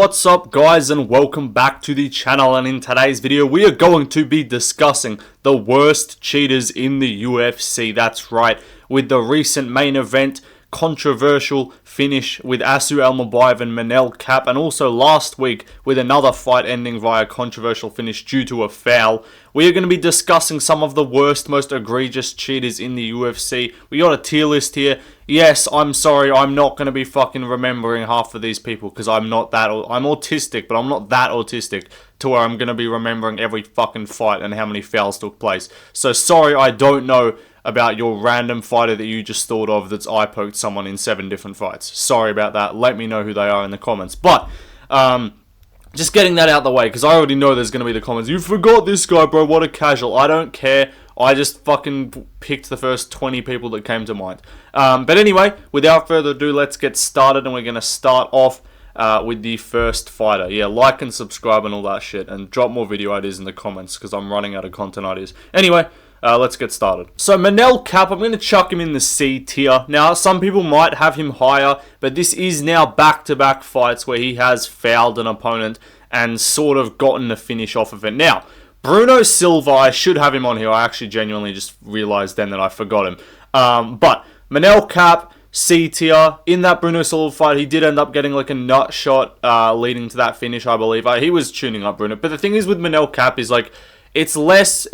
What's up guys, and welcome back to the channel. And in today's video we are going to be discussing the worst cheaters in the UFC. That's right, with the recent main event controversial finish with Cesar Almeida and Manel Kape, and also last week with another fight ending via controversial finish due to a foul. We are going to be discussing some of the worst, most egregious cheaters in the UFC. We got a tier list here. Yes, I'm sorry, I'm not going to be fucking remembering half of these people because I'm not that, I'm autistic, but I'm not that autistic to where I'm going to be remembering every fucking fight and how many fouls took place. So sorry, I don't know about your random fighter that you just thought of that's eye-poked someone in 7 different fights. Sorry about that. Let me know who they are in the comments. But, just getting that out the way, because I already know there's going to be the comments. You forgot this guy, bro. What a casual. I don't care. I just fucking picked the first 20 people that came to mind. But anyway, without further ado, let's get started. And we're going to start off with the first fighter. Yeah, like and subscribe and all that shit. And drop more video ideas in the comments, because I'm running out of content ideas. Anyway, let's get started. So Manel Kape, I'm going to chuck him in the C tier. Now, some people might have him higher, but this is now back-to-back fights where he has fouled an opponent and sort of gotten the finish off of it. Now, Bruno Silva, I should have him on here. I actually genuinely just realized then that I forgot him. But Manel Kape, C tier. In that Bruno Silva fight, he did end up getting like a nut shot leading to that finish, I believe. He was tuning up Bruno. But the thing is with Manel Kape is like, it's less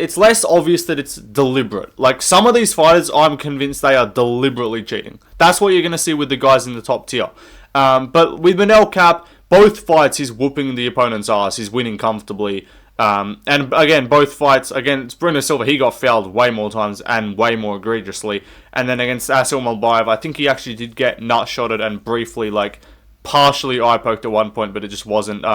obvious that it's deliberate. Like, some of these fighters, I'm convinced they are deliberately cheating. That's what you're going to see with the guys in the top tier. But with Manel Kape, both fights, he's whooping the opponent's ass. He's winning comfortably. And again, both fights, against Bruno Silva, he got fouled way more times and way more egregiously. And then against Cesar Almeida, I think he actually did get nut-shotted and briefly, like, partially eye-poked at one point, but it just wasn't.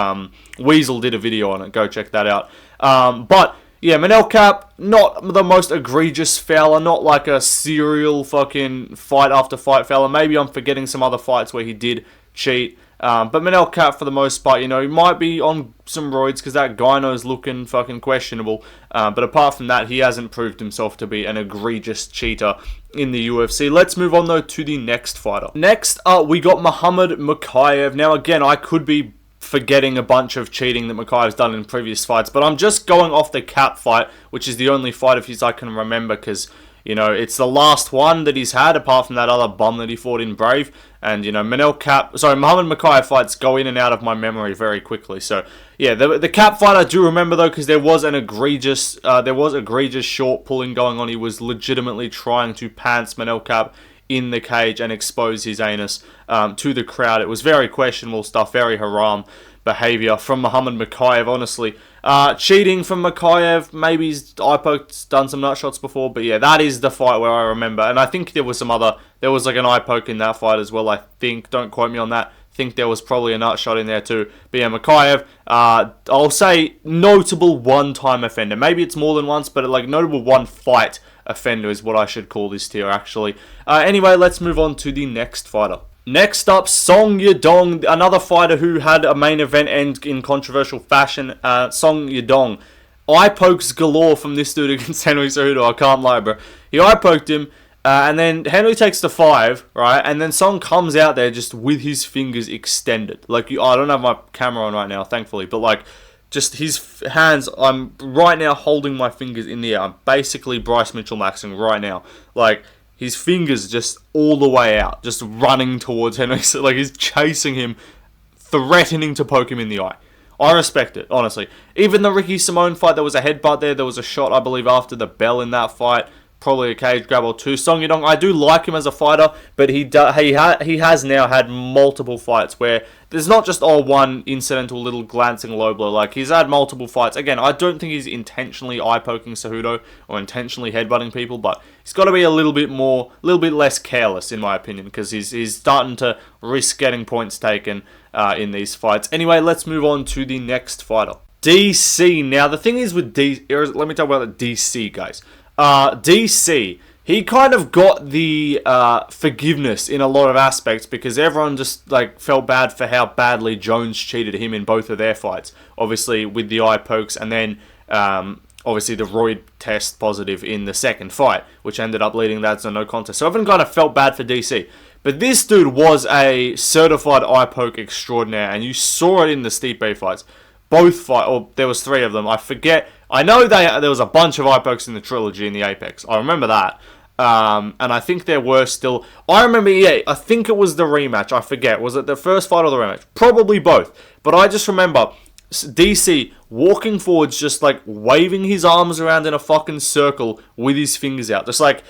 Weasel did a video on it. Go check that out. But, yeah, Manel Kape, not the most egregious fouler, not like a serial fucking fight after fight fouler. Maybe I'm forgetting some other fights where he did cheat. But Manel Kape, for the most part, you know, he might be on some roids because that gyno's looking fucking questionable. But apart from that, he hasn't proved himself to be an egregious cheater in the UFC. Let's move on, though, to the next fighter. Next up, we got Mokaev. Now, again, I could be forgetting a bunch of cheating that Mokaev's done in previous fights, but I'm just going off the Kape fight, which is the only fight of his I can remember because, you know, it's the last one that he's had, apart from that other bum that he fought in Brave. And, you know, Muhammad Mokaev fights go in and out of my memory very quickly. So, yeah, the Kape fight I do remember, though, because there was egregious short pulling going on. He was legitimately trying to pants Manel Kape in the cage and expose his anus to the crowd. It was very questionable stuff, very haram behavior from Muhammad Mokaev, honestly. Cheating from Mokaev, maybe he's eye-poked, done some nut shots before, but yeah, that is the fight where I remember. And I think there was there was like an eye-poke in that fight as well, I think. Don't quote me on that. I think there was probably a nut shot in there too. But yeah, Mokaev, I'll say notable one-time offender. Maybe it's more than once, but like notable one-fight offender is what I should call this tier, actually. Anyway, let's move on to the next fighter. Next up, Song Yadong, another fighter who had a main event end in controversial fashion. Song Yadong, eye pokes galore from this dude against Henry Cejudo. I can't lie, bro. He eye poked him, and then Henry takes the 5, right? And then Song comes out there just with his fingers extended. Like, I don't have my camera on right now, thankfully, but like, just his hands, I'm right now holding my fingers in the air. I'm basically Bryce Mitchell-Maxing right now. Like, his fingers just all the way out, just running towards Henry. Like, he's chasing him, threatening to poke him in the eye. I respect it, honestly. Even the Ricky Simone fight, there was a headbutt there. There was a shot, I believe, after the bell in that fight. Probably a cage grab or two. Song Yadong, I do like him as a fighter, but he has now had multiple fights where there's not just one incidental little glancing low blow. Like, he's had multiple fights. Again, I don't think he's intentionally eye-poking Cejudo or intentionally headbutting people, but he's got to be a little bit less careless, in my opinion, because he's starting to risk getting points taken in these fights. Anyway, let's move on to the next fighter. DC. Now, the thing is with let me talk about the DC, guys. DC, he kind of got the forgiveness in a lot of aspects because everyone just like felt bad for how badly Jones cheated him in both of their fights. Obviously with the eye pokes, and then obviously the roid test positive in the second fight, which ended up leading that to no contest. So everyone kind of felt bad for DC. But this dude was a certified eye poke extraordinaire, and you saw it in the Stipe fights. There was 3 of them. I forget. I know there was a bunch of eye pokes in the trilogy in the Apex. I remember that. And I think there were still... I remember, I think it was the rematch. I forget. Was it the first fight or the rematch? Probably both. But I just remember DC walking forwards, just like waving his arms around in a fucking circle with his fingers out. Just like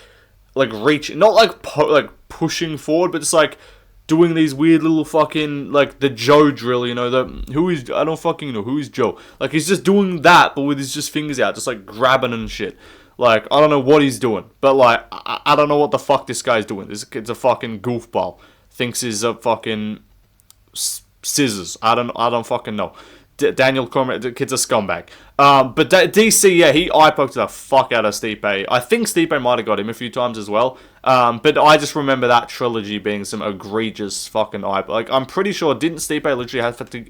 reaching. Not like pushing forward, but just like doing these weird little fucking, like the Joe drill, I don't fucking know, who is Joe? Like, he's just doing that, but with his just fingers out, just like grabbing and shit. Like, I don't know what he's doing, but like, I don't know what the fuck this guy's doing. This kid's a fucking goofball. Thinks he's a fucking scissors. I don't fucking know. Daniel Cormier, the kid's a scumbag. But DC, he eye poked the fuck out of Stipe. I think Stipe might have got him a few times as well. But I just remember that trilogy being some egregious fucking eye. Like, I'm pretty sure, didn't Stipe literally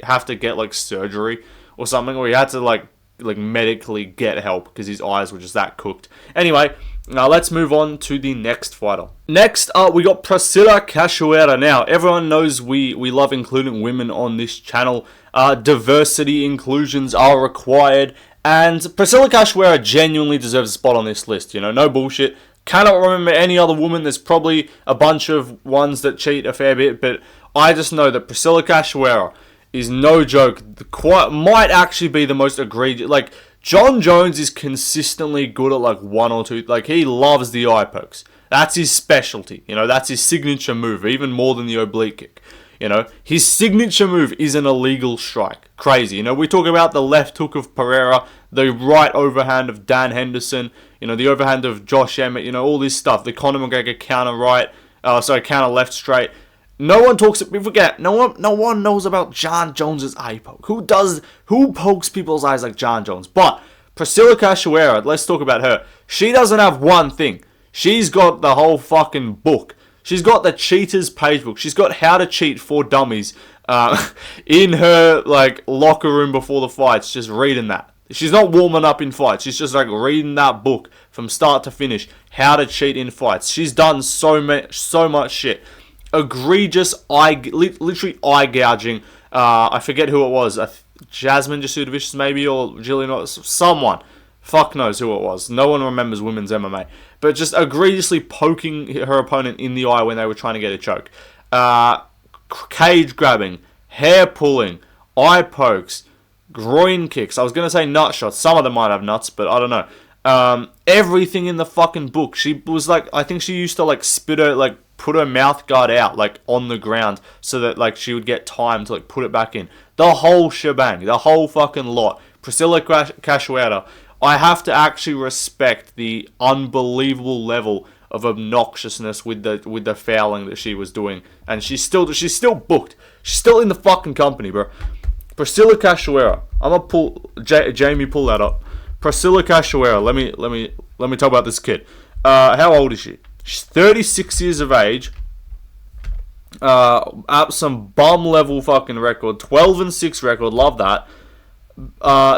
have to get like surgery or something, or he had to like medically get help because his eyes were just that cooked. Anyway, now let's move on to the next fighter. Next up, we got Priscilla Cachoeira. Now, everyone knows we love including women on this channel. Diversity inclusions are required, and Priscilla Cachoeira genuinely deserves a spot on this list. No bullshit. Cannot remember any other woman. There's probably a bunch of ones that cheat a fair bit, but I just know that Priscilla Cachoeira is no joke. Might actually be the most egregious. Like, Jon Jones is consistently good at like 1 or 2. Like, he loves the eye pokes. That's his specialty. That's his signature move, even more than the oblique kick. His signature move is an illegal strike. Crazy. We talk about the left hook of Pereira, the right overhand of Dan Henderson, the overhand of Josh Emmett, all this stuff. The Conor McGregor counter left straight. No one talks. We forget. No one knows about Jon Jones's eye poke. Who pokes people's eyes like Jon Jones? But Priscilla Cachoeira, let's talk about her. She doesn't have one thing. She's got the whole fucking book. She's got the cheaters page book. She's got how to cheat for dummies in her like locker room before the fights. Just reading that. She's not warming up in fights. She's just like reading that book from start to finish. How to cheat in fights. She's done so much shit. Egregious literally eye gouging. I forget who it was. Jasmine Jasudavicius maybe, or Jillian, someone. Fuck knows who it was. No one remembers women's MMA. But just egregiously poking her opponent in the eye when they were trying to get a choke. Cage grabbing, hair pulling, eye pokes, groin kicks. I was going to say nut shots. Some of them might have nuts, but I don't know. Everything in the fucking book. She was like, I think she used to like put her mouth guard out like on the ground so that like she would get time to like put it back in. The whole shebang, the whole fucking lot. Priscilla Cachoeira, I have to actually respect the unbelievable level of obnoxiousness with the fouling that she was doing, and she's still booked. She's still in the fucking company, bro. Priscilla Cachoeira. I'm gonna pull Jamie, pull that up. Priscilla Cachoeira. Let me talk about this kid. How old is she? She's 36 years of age. At some bum level fucking record, 12-6 record. Love that.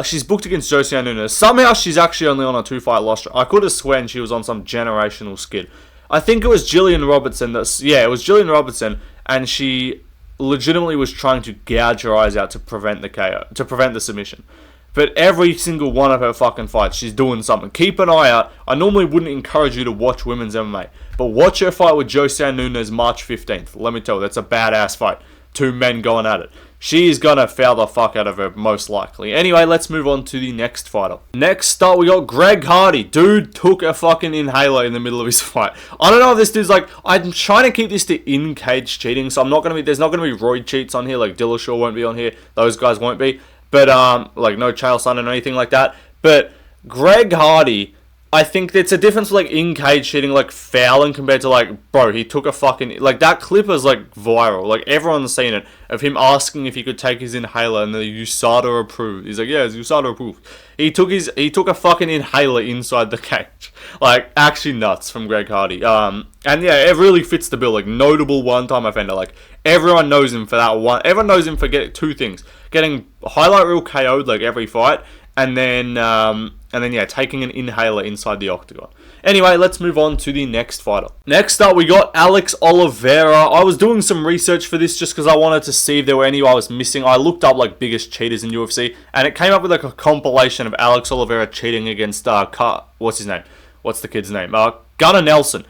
She's booked against Josiane Nunes. Somehow she's actually only on a 2-fight loss streak. I could have sworn she was on some generational skid. I think it was Gillian Robertson. It was Gillian Robertson, and she legitimately was trying to gouge her eyes out to prevent the KO, to prevent the submission. But every single one of her fucking fights, she's doing something. Keep an eye out. I normally wouldn't encourage you to watch women's MMA, but watch her fight with Josiane Nunes March 15th. Let me tell you, that's a badass fight. 2 men going at it. She's gonna foul the fuck out of her, most likely. Anyway, let's move on to the next fighter. Next up, we got Greg Hardy. Dude took a fucking inhaler in the middle of his fight. I don't know if this dude's like, I'm trying to keep this to in-cage cheating, so there's not gonna be Royd cheats on here, like Dillashaw won't be on here, those guys won't be. But, like, no Chael Sonnen or anything like that. But Greg Hardy, I think it's a difference like in-cage cheating, like fouling compared to like, bro, he took a fucking, like that clip is like viral. Like everyone's seen it of him asking if he could take his inhaler and the USADA approved. He's like, yeah, it's USADA approved. He took a fucking inhaler inside the cage. Like actually nuts from Greg Hardy. And yeah, it really fits the bill. Like notable one-time offender. Like everyone knows him for that one. Everyone knows him for getting 2 things. Getting highlight reel KO'd like every fight. And then And then, yeah, taking an inhaler inside the octagon. Anyway, let's move on to the next fighter. Next up, we got Alex Oliveira. I was doing some research for this just because I wanted to see if there were any I was missing. I looked up, like, biggest cheaters in UFC, and it came up with, like, a compilation of Alex Oliveira cheating against, what's his name? What's the kid's name? Gunnar Nelson.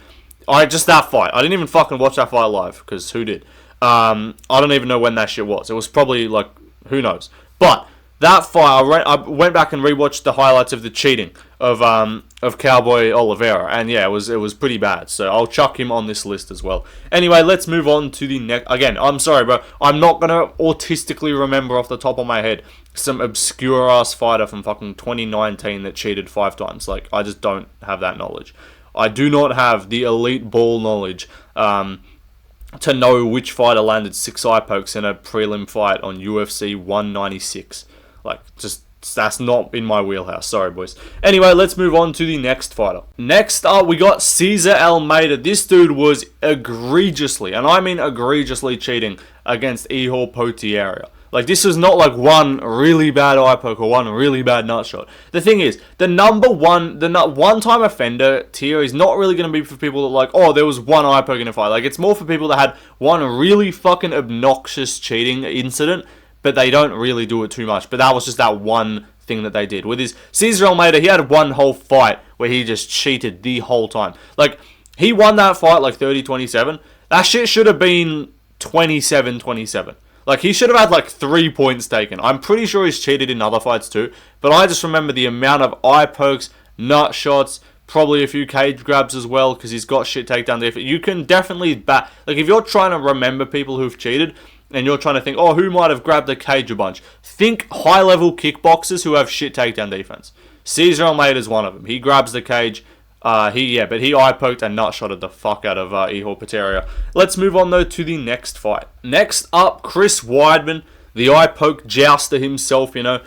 Just that fight. I didn't even fucking watch that fight live, because who did? I don't even know when that shit was. It was probably, like, who knows? But that fight, I went back and rewatched the highlights of the cheating of Cowboy Oliveira, and yeah, it was pretty bad. So I'll chuck him on this list as well. Anyway, let's move on to the next. Again, I'm sorry, bro. I'm not gonna autistically remember off the top of my head some obscure ass fighter from fucking 2019 that cheated 5 times. Like, I just don't have that knowledge. I do not have the elite ball knowledge to know which fighter landed 6 eye pokes in a prelim fight on UFC 196. Like, just, that's not in my wheelhouse. Sorry, boys. Anyway, let's move on to the next fighter. Next up, we got Cesar Almeida. This dude was egregiously, and I mean egregiously, cheating against Ihor Potieria. Like, this is not like one really bad eye poke or one really bad nut shot. The thing is, the one-time offender tier is not really going to be for people that like, oh, there was one eye poke in a fight. Like, it's more for people that had one really fucking obnoxious cheating incident, but they don't really do it too much. But that was just that one thing that they did. With his Cesar Almeida, he had one whole fight where he just cheated the whole time. Like, he won that fight like 30-27. That shit should have been 27-27. Like, he should have had like 3 points taken. I'm pretty sure he's cheated in other fights too. But I just remember the amount of eye pokes, nut shots, probably a few cage grabs as well, because he's got shit takedown defense. You can definitely like, if you're trying to remember people who've cheated, and you're trying to think, oh, who might have grabbed the cage a bunch? Think high-level kickboxers who have shit takedown defense. Cesar Almeida is one of them. He grabs the cage. But he eye-poked and nut-shotted the fuck out of Ihor Potieria. Let's move on, though, to the next fight. Next up, Chris Weidman, the eye-poke jouster himself, you know.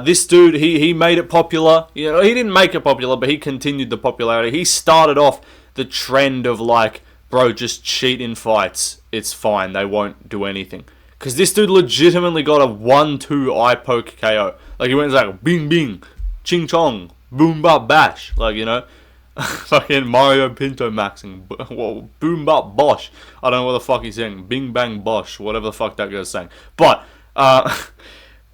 This dude, he made it popular. You know, he didn't make it popular, but he continued the popularity. He started off the trend of, like, bro, just cheat in fights. It's fine. They won't do anything. Because this dude legitimately got a 1-2 eye poke KO. Like, he went like, bing, bing, ching, chong, boom, bop, bash. Like, you know, fucking Mario Pinto maxing. Boom, bop, bosh. I don't know what the fuck he's saying. Bing, bang, bosh. Whatever the fuck that guy's saying. But,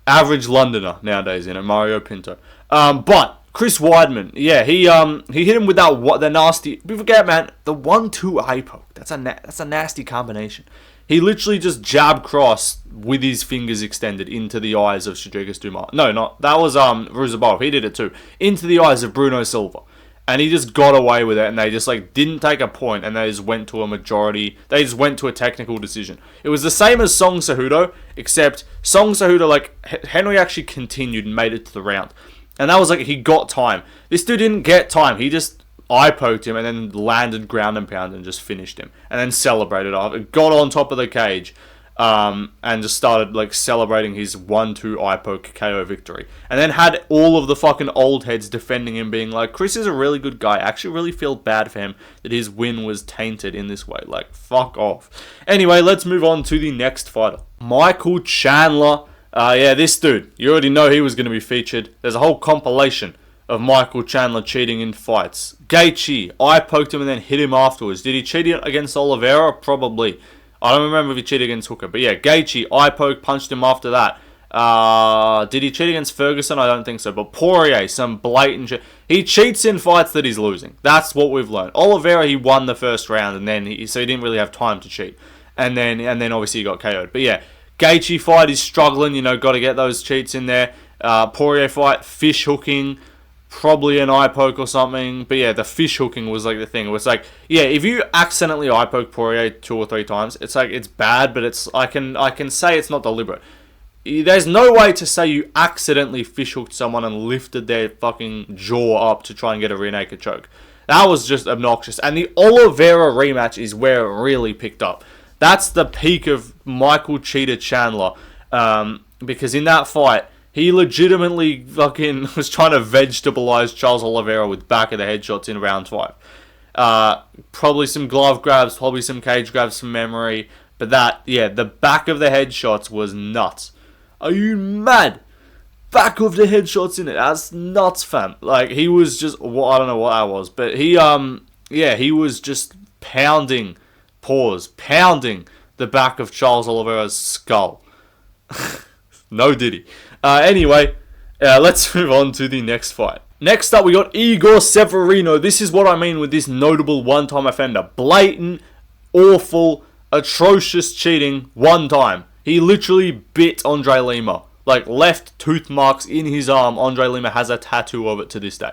average Londoner nowadays, you know, Mario Pinto. But Chris Weidman, yeah, he hit him with the nasty. We forget, man, the 1-2 eye poke. That's a nasty combination. He literally just jab cross with his fingers extended into the eyes of Shadrigas Dumas. No, that was Ruzabov. He did it too. Into the eyes of Bruno Silva. And he just got away with it, and they just like didn't take a point, and they just went to a majority. They just went to a technical decision. It was the same as Song Cejudo, except Song Cejudo, like, Henry actually continued and made it to the round. And that was like, he got time. This dude didn't get time. He just eye poked him and then landed ground and pound and just finished him. And then celebrated after. Got on top of the cage and just started like celebrating his 1-2 eye poke KO victory. And then had all of the fucking old heads defending him, being like, Chris is a really good guy. I actually really feel bad for him that his win was tainted in this way. Like, fuck off. Anyway, let's move on to the next fighter. Michael Chandler. Yeah, this dude, you already know he was going to be featured. There's a whole compilation of Michael Chandler cheating in fights. Gaethje, eye poked him and then hit him afterwards. Did he cheat against Oliveira? Probably. I don't remember if he cheated against Hooker. But yeah, Gaethje, eye poke, punched him after that. Did he cheat against Ferguson? I don't think so. But Poirier, some blatant shit. He cheats in fights that he's losing. That's what we've learned. Oliveira, he won the first round, and then so he didn't really have time to cheat. And then obviously he got KO'd. But yeah, Gaethje fight is struggling, you know, got to get those cheats in there. Poirier fight, fish hooking, probably an eye poke or something. But yeah, the fish hooking was like the thing. It was like, yeah, if you accidentally eye poke Poirier 2 or 3 times, it's like, it's bad, but it's I can say it's not deliberate. There's no way to say you accidentally fish hooked someone and lifted their fucking jaw up to try and get a rear naked choke. That was just obnoxious. And the Oliveira rematch is where it really picked up. That's the peak of Michael Cheetah Chandler. Because in that fight, he legitimately fucking was trying to vegetabilize Charles Oliveira with back of the head shots in round 5. Probably some glove grabs, probably some cage grabs from memory. But that, yeah, the back of the head shots was nuts. Are you mad? back of the head shots in it. That's nuts, fam. Like, he was just, well, I don't know what that was, but he was just pounding the back of Charles Oliveira's skull. No diddy. Anyway, let's move on to the next fight. Next up, we got Igor Severino. This is what I mean with this notable one-time offender. Blatant, awful, atrocious cheating one time. He literally bit Andre Lima. Like, left tooth marks in his arm. Andre Lima has a tattoo of it to this day.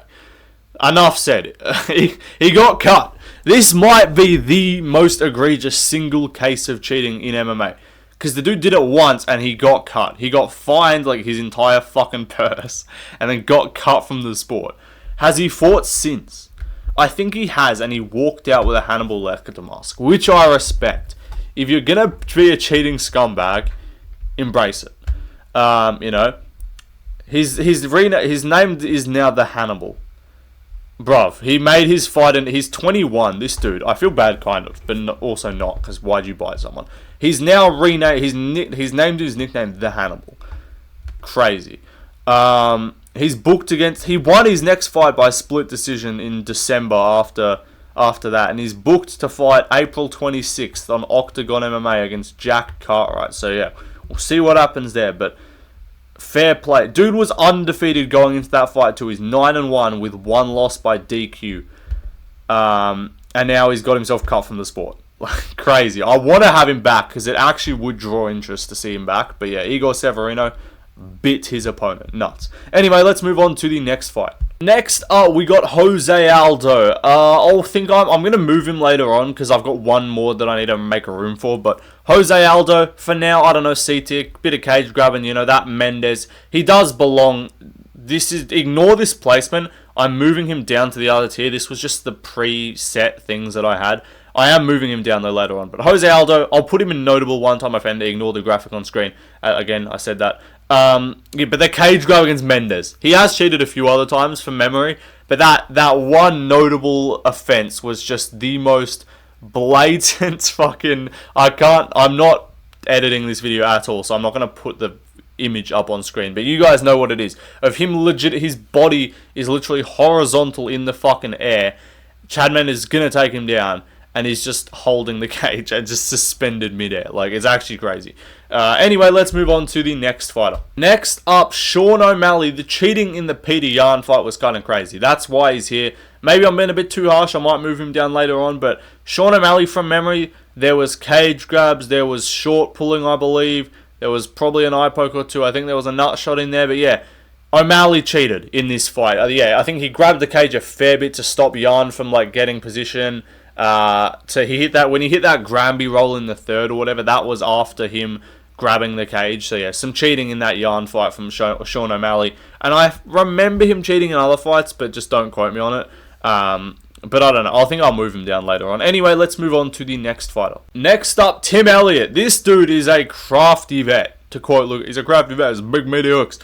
Enough said. He got cut. This might be the most egregious single case of cheating in MMA. Because the dude did it once and he got cut. He got fined like his entire fucking purse. And then got cut from the sport. Has he fought since? I think he has. And he walked out with a Hannibal Lecter mask. Which I respect. If you're going to be a cheating scumbag, embrace it. You know. His name is now the Hannibal. Bruv, he made his fight and he's 21, this dude. I feel bad kind of, but also not, because why'd you buy someone? He's now renamed, he's named his nickname The Hannibal. Crazy. He's booked against, he won his next fight by split decision in December after that, and he's booked to fight April 26th on Octagon MMA against Jack Cartwright. So yeah, we'll see what happens there, but fair play. Dude was undefeated going into that fight too. He's 9-1 with one loss by DQ. And now he's got himself cut from the sport. Like, crazy. I want to have him back because it actually would draw interest to see him back. But yeah, Igor Severino bit his opponent. Nuts. Anyway, let's move on to the next fight. Next up, we got Jose Aldo. I'm going to move him later on because I've got one more that I need to make a room for. But Jose Aldo, for now, I don't know, C-tier, bit of cage grabbing, you know, that Mendes. He does belong. Ignore this placement. I'm moving him down to the other tier. This was just the preset things that I had. I am moving him down though later on. But Jose Aldo, I'll put him in notable one-time offender. Ignore the graphic on screen. Again, I said that. Yeah, but the cage grab against Mendes. He has cheated a few other times from memory. But that one notable offense was just the most blatant fucking... I'm not editing this video at all. So I'm not going to put the image up on screen. But you guys know what it is. Of him legit... His body is literally horizontal in the fucking air. Chad Mendes is going to take him down. And he's just holding the cage and just suspended midair. Like, it's actually crazy. Anyway, let's move on to the next fighter. Next up, Sean O'Malley. The cheating in the Peter Yan fight was kind of crazy. That's why he's here. Maybe I'm being a bit too harsh. I might move him down later on. But Sean O'Malley, from memory, there was cage grabs. There was short pulling, I believe. There was probably an eye poke or two. I think there was a nut shot in there. But yeah, O'Malley cheated in this fight. Yeah, I think he grabbed the cage a fair bit to stop Yan from, like, getting position. So he hit that, when he hit that Granby roll in the third or whatever, that was after him grabbing the cage. So yeah, some cheating in that Yan fight from Sean O'Malley. And I remember him cheating in other fights, but just don't quote me on it. But I don't know. I think I'll move him down later on. Anyway, let's move on to the next fighter. Next up, Tim Elliott. This dude is a crafty vet. To quote Luke, he's a crafty vet. He's a big meaty hooks.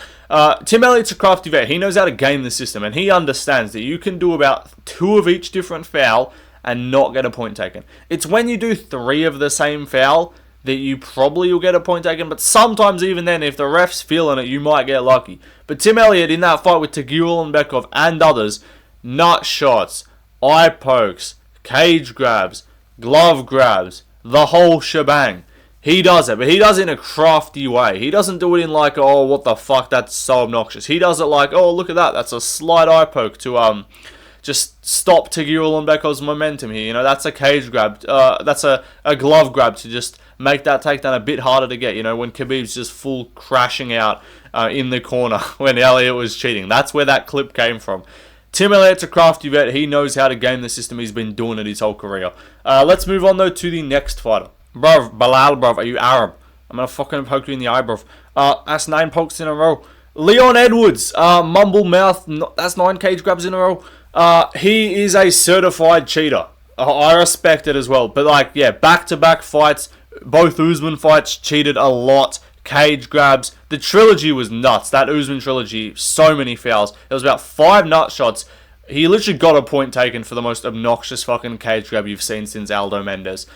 Tim Elliott's a crafty vet. He knows how to game the system. And he understands that you can do about 2 of each different foul and not get a point taken. It's when you do 3 of the same foul that you probably will get a point taken, but sometimes even then, if the ref's feeling it, you might get lucky. But Tim Elliott in that fight with Tagir Ulanbekov and others, nut shots, eye pokes, cage grabs, glove grabs, the whole shebang. He does it, but he does it in a crafty way. He doesn't do it in like, oh, what the fuck, that's so obnoxious. He does it like, oh, look at that, that's a slight eye poke to, just stop Tagir Ulanbekov's momentum here. You know, that's a cage grab. That's a glove grab to just make that takedown a bit harder to get. You know, when Khabib's just full crashing out in the corner when Elliott was cheating. That's where that clip came from. Tim Elliott's a crafty vet. He knows how to game the system. He's been doing it his whole career. Let's move on, though, to the next fighter. Bruv, Bilal, bruv, are you Arab? I'm going to fucking poke you in the eye, bruv. That's 9 pokes in a row. Leon Edwards, mumble mouth. That's 9 cage grabs in a row. He is a certified cheater. I respect it as well. But, like, yeah, back-to-back fights. Both Usman fights cheated a lot. Cage grabs. The trilogy was nuts. That Usman trilogy, so many fouls. There was about 5 nut shots. He literally got a point taken for the most obnoxious fucking cage grab you've seen since Aldo Mendes.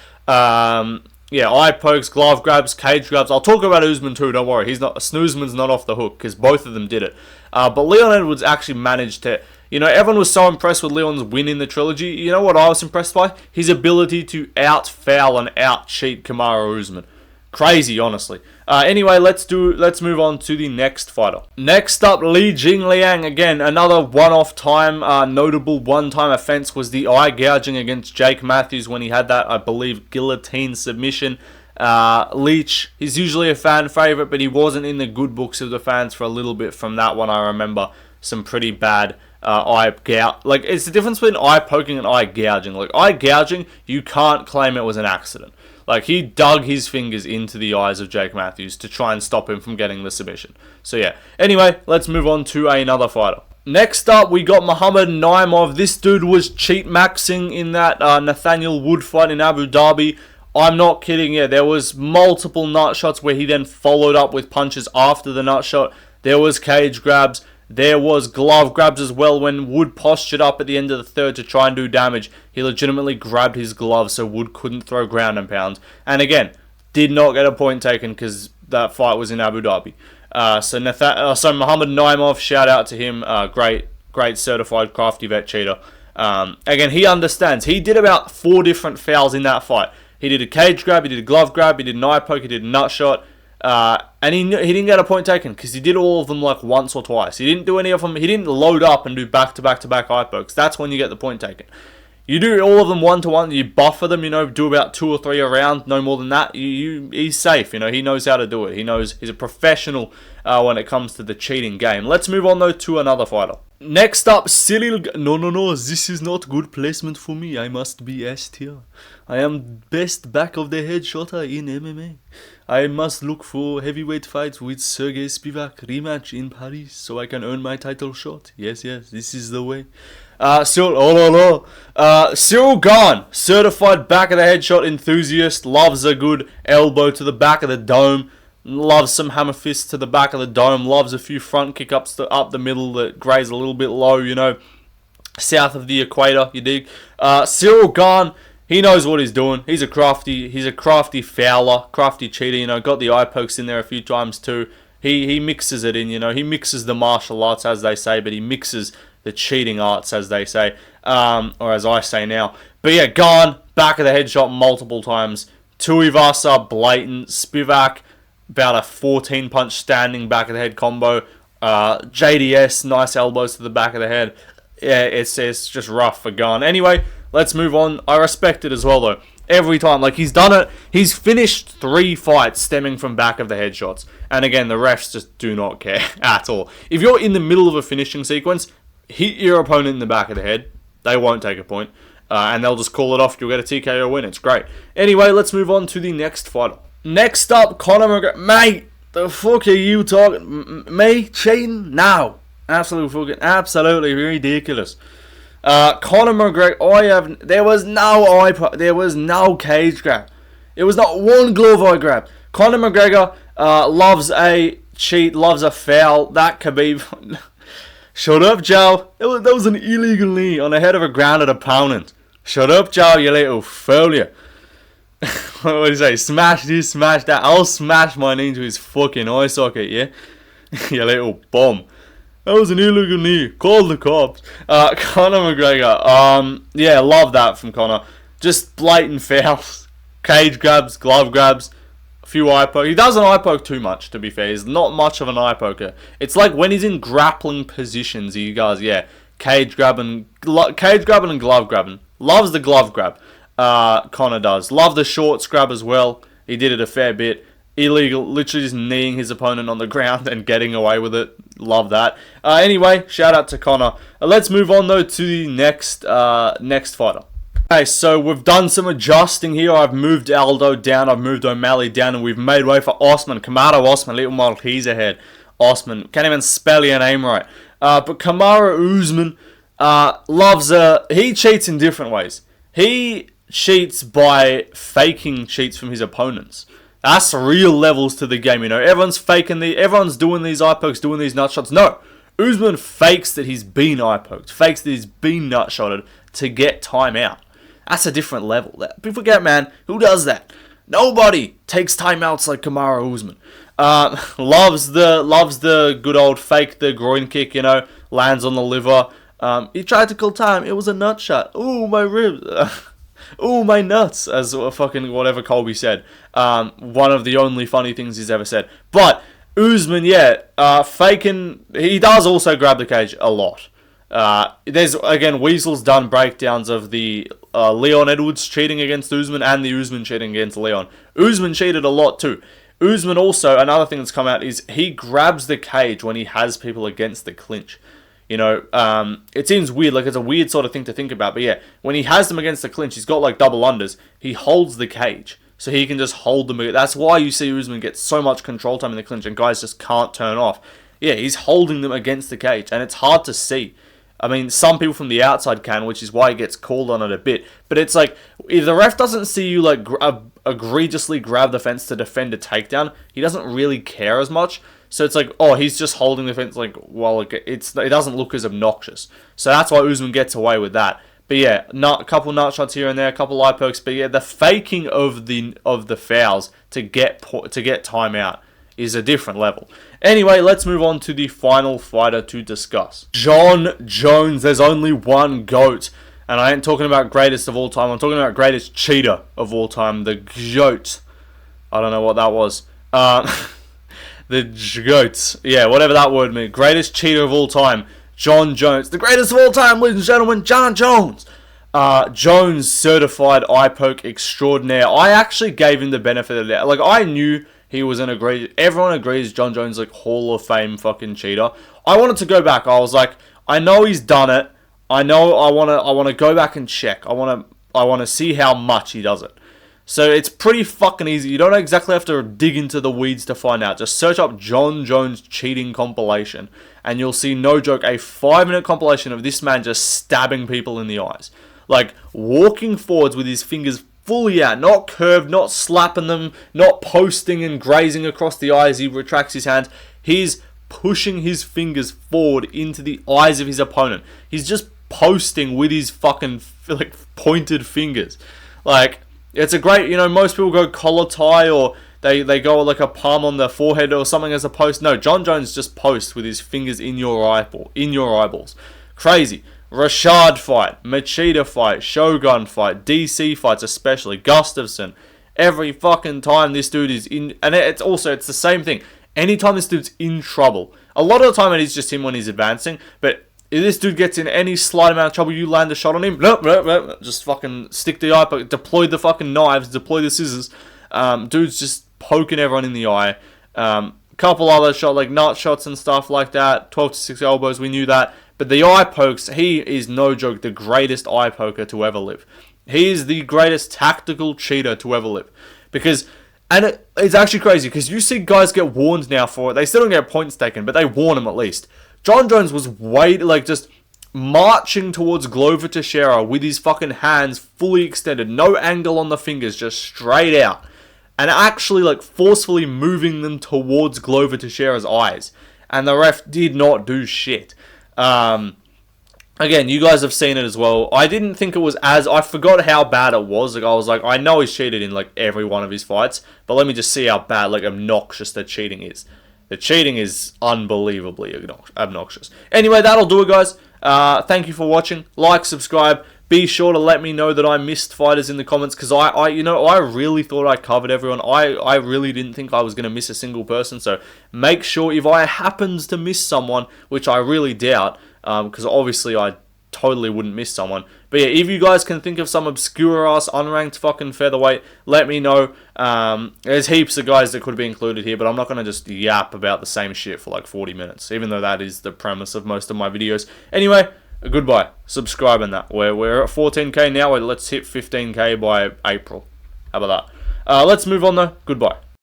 yeah, eye pokes, glove grabs, cage grabs. I'll talk about Usman too, don't worry. Usman's not off the hook, because both of them did it. But Leon Edwards actually managed to, everyone was so impressed with Leon's win in the trilogy. You know what I was impressed by? His ability to out-foul and out-cheat Kamaru Usman. Crazy, honestly. Anyway, let's move on to the next fighter. Next up, Li Jingliang. Again, another one-off time, notable one-time offense was the eye gouging against Jake Matthews when he had that, I believe, guillotine submission. Leach, he's usually a fan favorite, but he wasn't in the good books of the fans for a little bit from that one. I remember some pretty bad eye gouge. Like, it's the difference between eye poking and eye gouging. Like, eye gouging, you can't claim it was an accident. Like, he dug his fingers into the eyes of Jake Matthews to try and stop him from getting the submission. So, yeah. Anyway, let's move on to another fighter. Next up, we got Muhammad Naimov. This dude was cheat maxing in that Nathaniel Wood fight in Abu Dhabi. I'm not kidding, yeah. There was multiple nut shots where he then followed up with punches after the nut shot. There was cage grabs. There was glove grabs as well when Wood postured up at the end of the third to try and do damage. He legitimately grabbed his glove so Wood couldn't throw ground and pound. And again, did not get a point taken because that fight was in Abu Dhabi. So Muhammad Naimov, shout out to him. Great certified crafty vet cheater. Again, he understands. He did about 4 different fouls in that fight. He did a cage grab, he did a glove grab, he did an eye poke, he did a nut shot. And he didn't get a point taken because he did all of them like once or twice. He didn't do any of them. He didn't load up and do back-to-back eye pokes. That's when you get the point taken. You do all of them one-to-one. You buffer them, do about 2 or 3 a round, no more than that. He's safe. He knows how to do it. He's a professional when it comes to the cheating game. Let's move on though to another fighter. Next up, Ciryl. No. This is not good placement for me. I must be S tier. I am best back of the head shotter in MMA. I must look for heavyweight fights with Sergey Spivak rematch in Paris so I can earn my title shot. Yes, this is the way. Ciryl Gane, certified back of the head shot enthusiast, loves a good elbow to the back of the dome, loves some hammer fists to the back of the dome, loves a few front kick ups up the middle that graze a little bit low, south of the equator, you dig? Ciryl Gane, he knows what he's doing. He's a crafty fouler, crafty cheater, got the eye pokes in there a few times too. He mixes it in, he mixes the martial arts as they say, but he mixes the cheating arts as they say, or as I say now. But yeah, Gane, back of the head shot multiple times. Tuivasa, blatant. Spivak, about a 14 punch standing back of the head combo. JDS, nice elbows to the back of the head. Yeah, it's just rough for Gane. Anyway, let's move on. I respect it as well though. Every time, like he's done it. He's finished 3 fights stemming from back of the head shots. And again, the refs just do not care at all. If you're in the middle of a finishing sequence, hit your opponent in the back of the head. They won't take a point. And they'll just call it off. You'll get a TKO win. It's great. Anyway, let's move on to the next fighter. Next up, Conor McGregor. Mate, the fuck are you talking? Me cheating? No. Absolutely ridiculous. Conor McGregor, there was no there was no cage grab. It was not one glove eye grab. Conor McGregor loves a cheat, loves a foul. That Kape. Shut up, Joe. That was an illegal knee on the head of a grounded opponent. Shut up, Joe, you little failure. What do you say? Smash this, smash that. I'll smash my knee into his fucking eye socket, yeah? You little bum. That was an illegal knee. Call the cops. Conor McGregor. Yeah, love that from Conor. Just blatant fouls. Cage grabs, glove grabs. A few eye pokes. He doesn't eye poke too much, to be fair. He's not much of an eye poker. It's like when he's in grappling positions, he goes, yeah, cage grabbing and glove grabbing. Loves the glove grab. Conor does. Love the short grab as well. He did it a fair bit. Illegal, literally just kneeing his opponent on the ground and getting away with it. Love that. Anyway, shout out to Conor. Let's move on though to the next fighter. Okay, so we've done some adjusting here. I've moved Aldo down, I've moved O'Malley down, and we've made way for Usman. Kamaru Usman, little model, he's ahead. Usman, can't even spell your name right. But Kamaru Usman he cheats in different ways. He cheats by faking cheats from his opponents. That's real levels to the game, everyone's doing these eye pokes, doing these nut shots. No, Usman fakes that he's been eye poked, fakes that he's been nut shotted to get time out. That's a different level. People forget, man, who does that? Nobody takes timeouts like Kamaru Usman. Loves the good old fake the groin kick, you know, lands on the liver. He tried to call time. It was a nut shot. Ooh, my ribs. Ooh, my nuts, as fucking whatever Colby said. One of the only funny things he's ever said. But Usman, faking. He does also grab the cage a lot. There's, again, Weasel's done breakdowns of the Leon Edwards cheating against Usman and the Usman cheating against Leon. Usman cheated a lot too. Usman also, another thing that's come out is he grabs the cage when he has people against the clinch. You know, it seems weird, like it's a weird sort of thing to think about, but yeah, when he has them against the clinch, he's got like double unders, he holds the cage, so he can just hold them. That's why you see Usman get so much control time in the clinch and guys just can't turn off. Yeah, he's holding them against the cage, and it's hard to see. I mean, some people from the outside can, which is why he gets called on it a bit, but it's like, if the ref doesn't see you like egregiously grab the fence to defend a takedown, he doesn't really care as much. So it's like, oh, he's just holding the fence, like, well, it doesn't look as obnoxious. So that's why Usman gets away with that. But yeah, a couple nut shots here and there, a couple eye pokes. But yeah, the faking of the fouls to get timeout is a different level. Anyway, let's move on to the final fighter to discuss. Jon Jones. There's only one GOAT. And I ain't talking about greatest of all time. I'm talking about greatest cheater of all time. The GOAT. I don't know what that was. The GOAT. Yeah, whatever that word means. Greatest cheater of all time. Jon Jones. The greatest of all time, ladies and gentlemen. Jon Jones. Jones, certified eye poke extraordinaire. I actually gave him the benefit of the doubt. Like, I knew he was an egregious. Everyone agrees Jon Jones, like, Hall of Fame fucking cheater. I wanted to go back. I was like, I know he's done it. I know I want to go back and check. I want to see how much he does it. So it's pretty fucking easy. You don't exactly have to dig into the weeds to find out. Just search up Jon Jones cheating compilation, and you'll see, no joke, a 5-minute compilation of this man just stabbing people in the eyes. Like, walking forwards with his fingers fully out, not curved, not slapping them, not posting and grazing across the eye as he retracts his hands. He's pushing his fingers forward into the eyes of his opponent. He's just posting with his fucking, like, pointed fingers. Like, it's a great, you know, most people go collar tie, or they go like a palm on the forehead or something as a post. No, Jon Jones just posts with his fingers in your eyeballs. Crazy. Rashad fight, Machida fight, Shogun fight, DC fights especially, Gustafsson. Every fucking time this dude is in, and it's the same thing. Anytime this dude's in trouble, a lot of the time it is just him when he's advancing, but if this dude gets in any slight amount of trouble, you land a shot on him, just fucking stick the eye, deploy the fucking knives, deploy the scissors. Dude's just poking everyone in the eye. Couple other shots, like nut shots and stuff like that, 12 to 6 elbows, we knew that. But the eye pokes, he is, no joke, the greatest eye poker to ever live. He is the greatest tactical cheater to ever live. Because, and it's actually crazy, because you see guys get warned now for it. They still don't get points taken, but they warn him at least. Jon Jones was just marching towards Glover Teixeira with his fucking hands fully extended, no angle on the fingers, just straight out, and actually like forcefully moving them towards Glover Teixeira's eyes, and the ref did not do shit. Again, you guys have seen it as well. I didn't think it was I forgot how bad it was. Like, I was like, I know he's cheated in like every one of his fights, but let me just see how bad, like, obnoxious the cheating is. The cheating is unbelievably obnoxious. Anyway, that'll do it, guys. Thank you for watching. Like, subscribe. Be sure to let me know that I missed fighters in the comments, because I really thought I covered everyone. I really didn't think I was going to miss a single person. So make sure, if I happens to miss someone, which I really doubt, because obviously I totally wouldn't miss someone. But yeah, if you guys can think of some obscure ass unranked fucking featherweight, let me know. There's heaps of guys that could be included here, but I'm not going to just yap about the same shit for like 40 minutes, even though that is the premise of most of my videos. Anyway, goodbye. Subscribe and that. We're at 14k now. Let's hit 15k by April. How about that? Let's move on though. Goodbye.